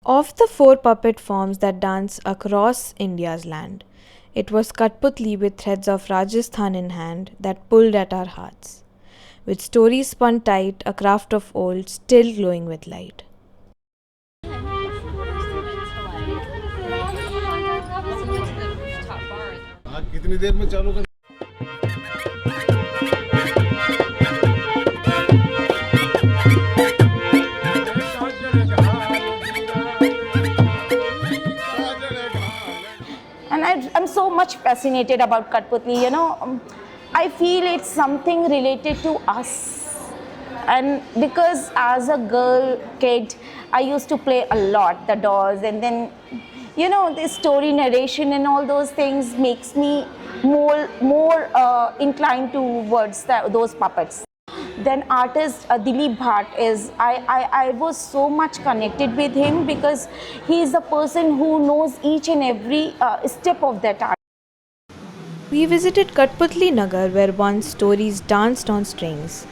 Of the four puppet forms that dance across India's land, it was Katputli with threads of Rajasthan in hand that pulled at our hearts. With stories spun tight, a craft of old, still glowing with light. कितनी देर में चालू कर And I'm so much fascinated about Katputli. I feel it's something related to us. And because as a girl kid, I used to play a lot the dolls, and then the story narration and all those things makes me more inclined towards those puppets. Then artist Dilip Bhatt I was so much connected with him because he is the person who knows each and every step of that art. We visited Katputli Nagar where once stories danced on strings.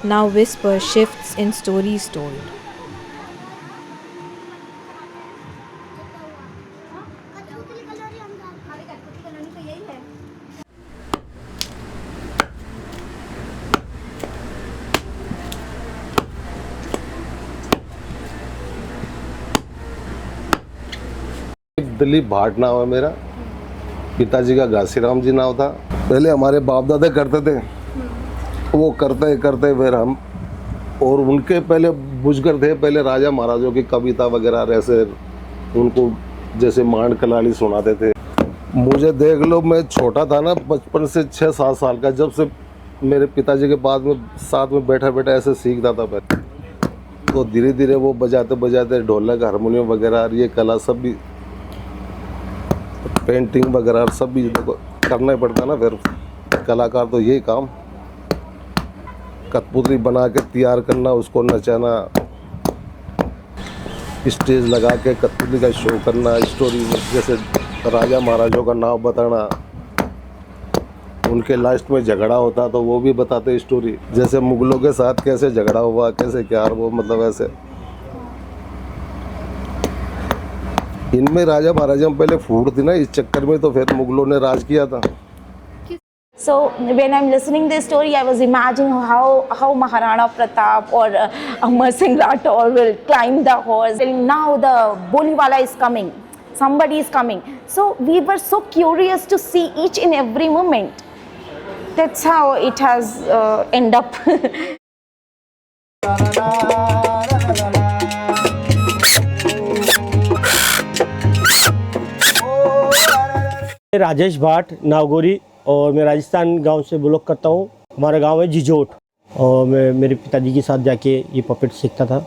Now whisper shifts in stories told. Dilip भाट नाम है मेरा। पिताजी का घासीराम जी नाम था। पहले हमारे बाप दादा करते थे, वो करते करते फिर हम, और उनके पहले बुजुर्ग थे, पहले राजा महाराजों की कविता वगैरह ऐसे उनको जैसे मांड कलाली सुनाते थे। मुझे देख लो, मैं छोटा था ना, बचपन से 6-7 साल का, जब से मेरे पिताजी के बाद में साथ में बैठा बैठा ऐसे सीखता था पहले, तो धीरे धीरे वो बजाते बजाते ढोलक हारमोनियम वगैरह ये कला सब भी, पेंटिंग वगैरह सब भी करना ही पड़ता ना। फिर कलाकार तो यही काम, कठपुतली बना के तैयार करना, उसको नचाना, स्टेज लगा के कठपुतली का शो करना, स्टोरी जैसे राजा महाराजों का नाम बताना, उनके लास्ट में झगड़ा होता तो वो भी बताते स्टोरी, जैसे मुगलों के साथ कैसे झगड़ा हुआ, कैसे क्या, वो मतलब ऐसे। इनमें राजा महाराजा में पहले फूट थी ना, इस चक्कर में तो फिर मुगलों ने राज किया था। So when I'm listening this story, I was imagining how Maharana Pratap or Amar Singh Rathore will climb the horse. And now the Boliwala is coming. Somebody is coming. So we were so curious to see each and every moment. That's how it has end up. Rajesh भाट नागौरी, और मैं राजस्थान गांव से belong करता हूं। हमारा गांव है जिजोट, और मैं मेरे पिताजी के साथ जाके ये पपेट सीखता था,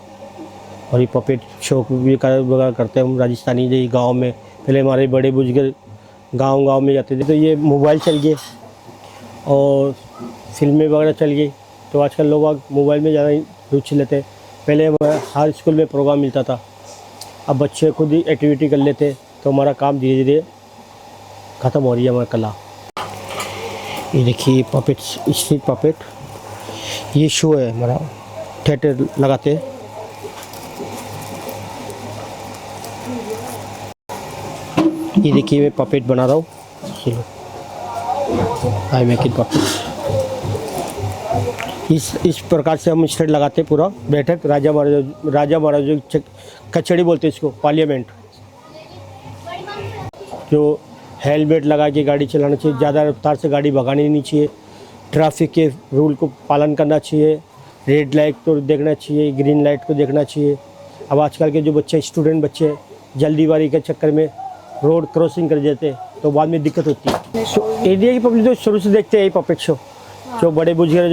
और ये पपेट शो भी वगैरह करते हैं हम राजस्थानी जो गांव में। पहले हमारे बड़े बुजुर्ग गांव में जाते थे, तो ये मोबाइल चल गए और फिल्में वगैरह चल गई, तो आजकल लोग मोबाइल में ज़्यादा रुचि लेते हैं। पहले हर स्कूल में प्रोग्राम मिलता था, अब बच्चे खुद ही एक्टिविटी कर लेते, तो हमारा काम धीरे धीरे ख़त्म हो रही है हमारी कला। ये देखिए पपेट, स्ट्रीट पपेट, ये शो है हमारा, थिएटर लगाते हैं। ये देखिए मैं पपेट बना रहा हूँ, आई मेक इट पपेट। इस प्रकार से हम स्टेज लगाते हैं, पूरा बैठक राजा महाराजा कचहरी बोलते हैं इसको, पार्लियामेंट। जो हेलमेट लगा के गाड़ी चलाना चाहिए, ज़्यादा रफ्तार से गाड़ी भगानी नहीं चाहिए, ट्रैफिक के रूल को पालन करना चाहिए, रेड लाइट को देखना चाहिए, ग्रीन लाइट को देखना चाहिए। अब आजकल के जो बच्चे, स्टूडेंट बच्चे, जल्दीबाजी के चक्कर में रोड क्रॉसिंग कर देते, तो बाद में दिक्कत होती है। एरिया की पब्लिक तो शुरू से देखते हैं ये पपेट शो, जो बड़े बुजुर्ग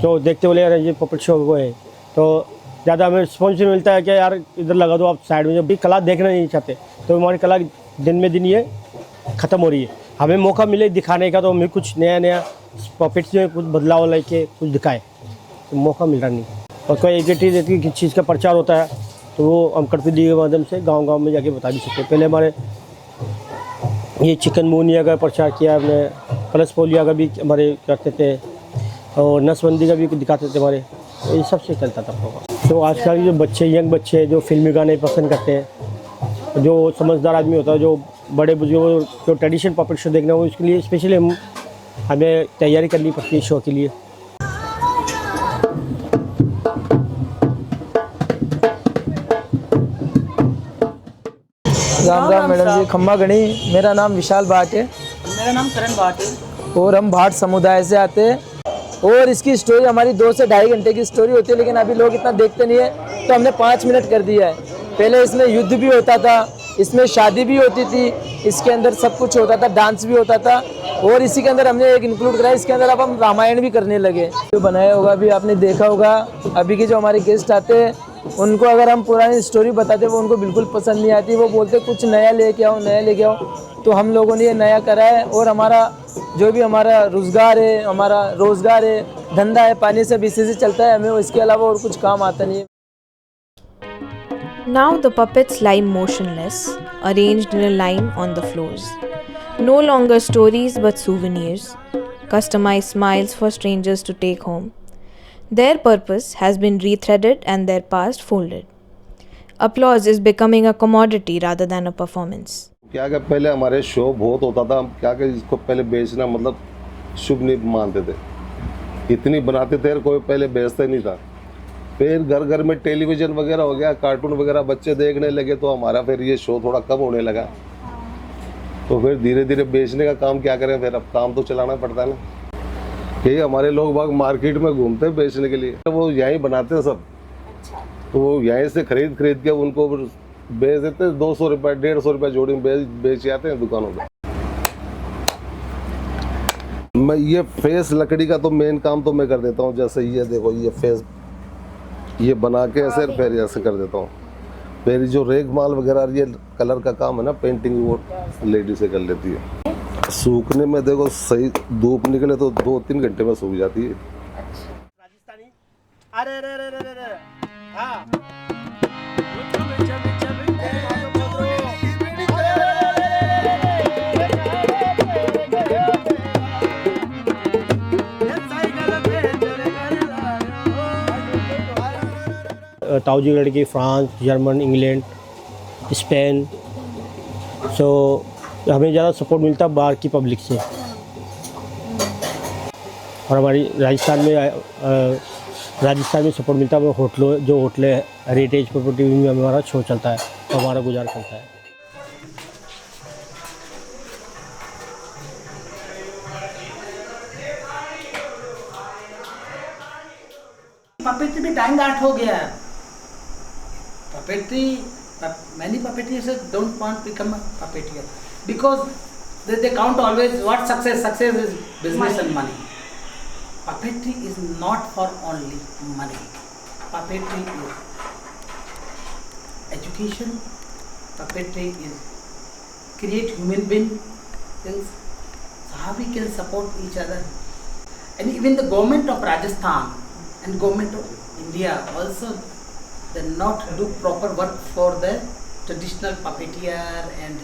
जो देखते बोले यार ये पपेट शो वो है, तो ज़्यादा हमें रिस्पॉन्स मिलता है कि यार इधर लगा दो आप साइड में, जब भी कला देखना नहीं चाहते, तो हमारी कला दिन में दिन ये ख़त्म हो रही है। हमें मौका मिले दिखाने का, तो हमें कुछ नया पपेट्स में कुछ बदलाव लेके कुछ दिखाए, तो मौका मिल रहा नहीं। और कोई एक चीज़ का प्रचार होता है, तो वो हम कठपुतली के माध्यम से गांव में जाके बता भी सकते हैं। पहले हमारे ये चिकनगुनिया का प्रचार किया हमने, प्लस पोलियो का भी हमारे करते थे, और नसबंदी का भी दिखाते थे हमारे, ये सबसे चलता था प्रोग्राम। तो आजकल के जो बच्चे, यंग बच्चे हैं, जो फिल्मी गाने पसंद करते हैं, जो समझदार आदमी होता है, जो बड़े बुजुर्ग जो ट्रेडिशनल पपेट शो देखना हो, इसके लिए स्पेशली हमें तैयारी करनी पड़ती है शो के लिए। राम राम मैडम जी, खम्मा गणी। मेरा नाम विशाल भाट है। मेरा नाम करण भाट है। और हम भाट समुदाय से आते हैं। और इसकी स्टोरी हमारी 2 से ढाई घंटे की स्टोरी होती है, लेकिन अभी लोग इतना देखते नहीं है, तो हमने 5 मिनट कर दिया है। पहले इसमें युद्ध भी होता था, इसमें शादी भी होती थी, इसके अंदर सब कुछ होता था, डांस भी होता था, और इसी के अंदर हमने एक इंक्लूड करा, इसके अंदर अब हम रामायण भी करने लगे। जो बनाया होगा अभी आपने देखा होगा, अभी के जो हमारे गेस्ट आते हैं उनको अगर हम पुरानी स्टोरी बताते वो उनको बिल्कुल पसंद नहीं आती। वो बोलते कुछ नया लेके आओ, नया लेके आओ। तो हम लोगों ने ये नया करा है, और हमारा जो भी हमारा रोज़गार है, हमारा रोज़गार है, धंधा है, पानी से इसी से चलता है, हमें इसके अलावा और कुछ काम आता नहीं है। Now the puppets lie motionless, arranged in a line on the floors. No longer stories but souvenirs, customized smiles for strangers to take home. Their purpose has been rethreaded and their past folded. Applause is becoming a commodity rather than a performance. क्या कि पहले हमारे show बहुत होता था, हम क्या कि इसको पहले बेचना मतलब शुभ नहीं मानते थे, इतनी बनाते थे कोई पहले बेचते नहीं था। फिर घर घर में टेलीविज़न वगैरह हो गया, कार्टून वगैरह बच्चे देखने लगे, तो हमारा फिर ये शो थोड़ा कम होने लगा। तो फिर धीरे धीरे बेचने का काम क्या करें, फिर अब काम तो चलाना पड़ता है ना। यही हमारे लोग बाग मार्केट में घूमते हैं बेचने के लिए, तो वो यहीं बनाते हैं सब, तो वो यहीं से खरीद के उनको बेच देते हैं। 200 रुपये 150 रुपये जोड़ी में बेच आते हैं दुकानों पे। मैं ये फेस लकड़ी का तो मेन काम तो मैं कर देता हूँ। जैसे ये देखो, ये फेस ये बना के ऐसे फिर ऐसे कर देता हूँ। फिर जो रेग माल वगैरह ये कलर का काम है ना, पेंटिंग, वो लेडी से कर लेती है। सूखने में देखो, सही धूप निकले तो 2-3 घंटे में सूख जाती है। राजस्थानी अरे अरे अरे अरे अरे हाँ ताऊजी लड़की फ्रांस, जर्मन, इंग्लैंड, स्पेन, सो हमें ज़्यादा सपोर्ट मिलता है बाहर की पब्लिक से। और हमारी राजस्थान में सपोर्ट मिलता है होटलों, जो होटलें हेरिटेज प्रॉपर्टी में हमारा शो चलता है, तो हमारा गुजार चलता है। पपेट्री भी डाइंग आर्ट हो गया है। Puppetry, many puppeteers don't want to become a puppeteer because they count always what success. Success is business and money. Puppetry is not for only money. Puppetry is education. Puppetry is create human beings. So how we can support each other, and even the government of Rajasthan and government of India also. They not do proper work for the traditional puppeteer and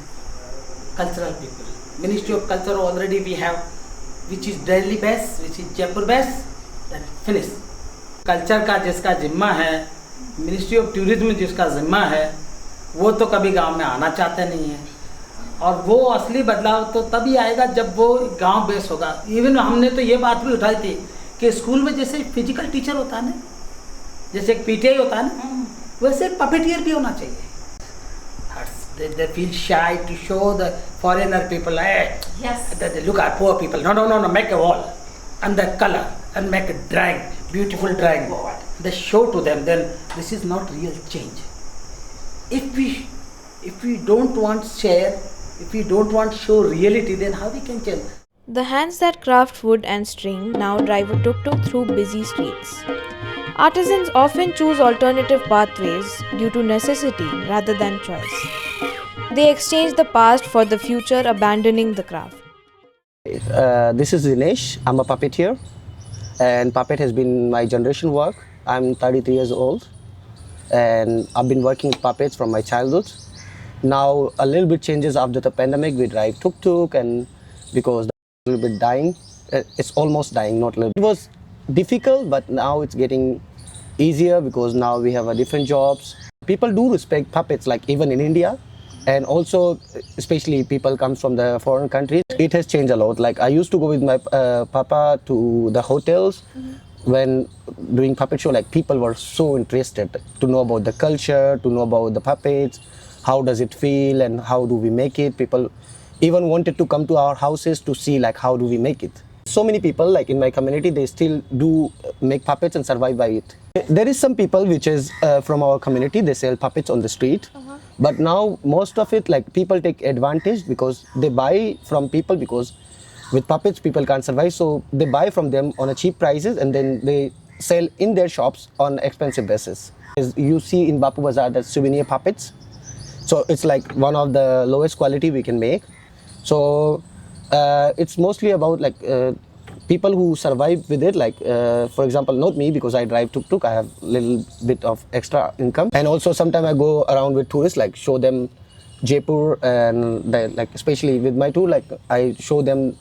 cultural people. Ministry of Culture already we have, which is Delhi based, which is Jaipur based, that finish. Culture का जिसका जिम्मा है, Ministry of Tourism जिसका जिम्मा है, वो तो कभी गांव में आना चाहते नहीं है। और वो असली बदलाव तो तभी आएगा जब वो गांव बेस होगा। इवन हमने तो ये बात भी उठाई थी कि स्कूल में जैसे फिजिकल टीचर होता है ना, जैसे एक पीटीआई होता है ना, वैसे एक पपेटियर भी होना चाहिए। They feel shy to show the foreigner people, hey, Yes. they look at poor people. No, make a wall and the color and make a drawing, beautiful drawing. They show to them. Then this is not real change. If we don't want share, if we don't want show reality, then how we can change? The hands that craft wood and string now drive a tuk-tuk through busy streets. Artisans often choose alternative pathways due to necessity rather than choice. They exchange the past for the future, abandoning the craft. This is Dinesh. I'm a puppeteer, and puppet has been my generation work. I'm 33 years old, and I've been working with puppets from my childhood. Now a little bit changes after the pandemic. We drive tuk-tuk, and because a little bit dying, it's almost dying, not a little. It was difficult, but now it's getting easier because now we have a different jobs. People do respect puppets, like even in India, and also especially people comes from the foreign countries. It has changed a lot. Like I used to go with my papa to the hotels when doing puppet show. Like people were so interested to know about the culture, to know about the puppets, how does it feel, and how do we make it. People even wanted to come to our houses to see like how do we make it. So many people like in my community, they still do make puppets and survive by it. There is some people which is from our community, they sell puppets on the street. But now most of it, like people take advantage because they buy from people, because with puppets people can't survive, so they buy from them on a cheap prices and then they sell in their shops on expensive basis. As you see in Bapu Bazaar, the souvenir puppets, so it's like one of the lowest quality we can make. So it's mostly about like people who survive with it, like for example not me, because I drive tuk-tuk, I have little bit of extra income, and also sometimes I go around with tourists, like show them Jaipur, and like especially with my tour, like I show them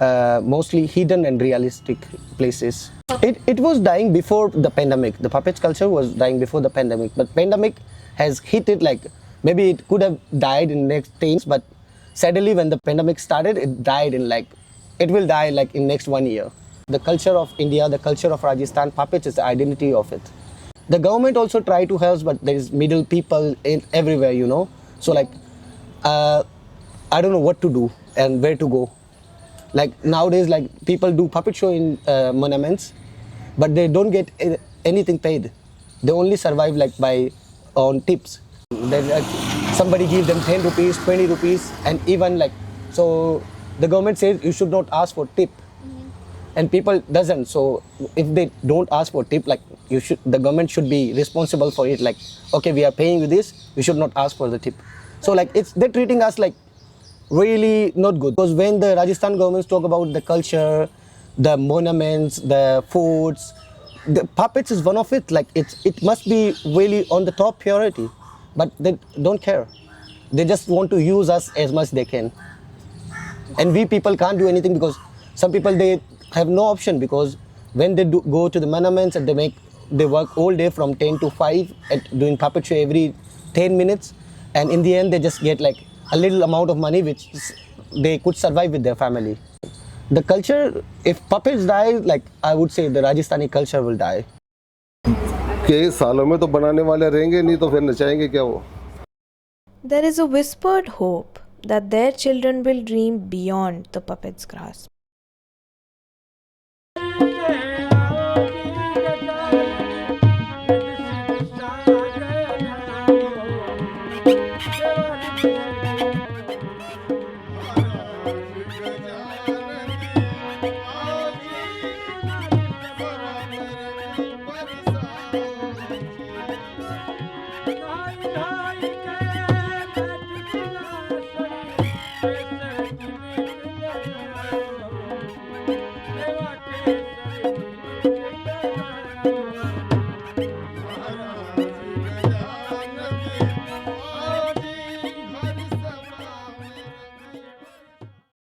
mostly hidden and realistic places. It was dying before the pandemic. The puppets culture was dying before the pandemic, but pandemic has hit it. Like maybe it could have died in next 10 years, but sadly when the pandemic started, it died in like, it will die like in next 1 year. The culture of India, the culture of Rajasthan, puppets is the identity of it. The government also try to help, but there is middle people in everywhere, you know. So like I don't know what to do and where to go. Like nowadays, like people do puppet show in monuments, but they don't get anything paid. They only survive like by on tips. Then like, somebody gives them 10 rupees, 20 rupees, and even like, so the government says you should not ask for tip, and people doesn't. So if they don't ask for tip, like you should, the government should be responsible for it. Like, okay, we are paying you this, we should not ask for the tip. So like they're treating us like really not good. Because when the Rajasthan governments talk about the culture, the monuments, the forts, the puppets is one of it. Like it must be really on the top priority, but they don't care. They just want to use us as much they can, and we people can't do anything, because some people, they have no option, because when they go to the monuments and they work all day from 10 to 5 at doing puppet show every 10 minutes, and in the end they just get like a little amount of money which they could survive with their family. The culture, if puppets die, like I would say the Rajasthani culture will die. कई सालों में तो बनाने वाले रहेंगे नहीं, तो फिर नचाएंगे क्या वो? There is a whispered hope that their children will dream beyond the puppet's grasp. Thank you.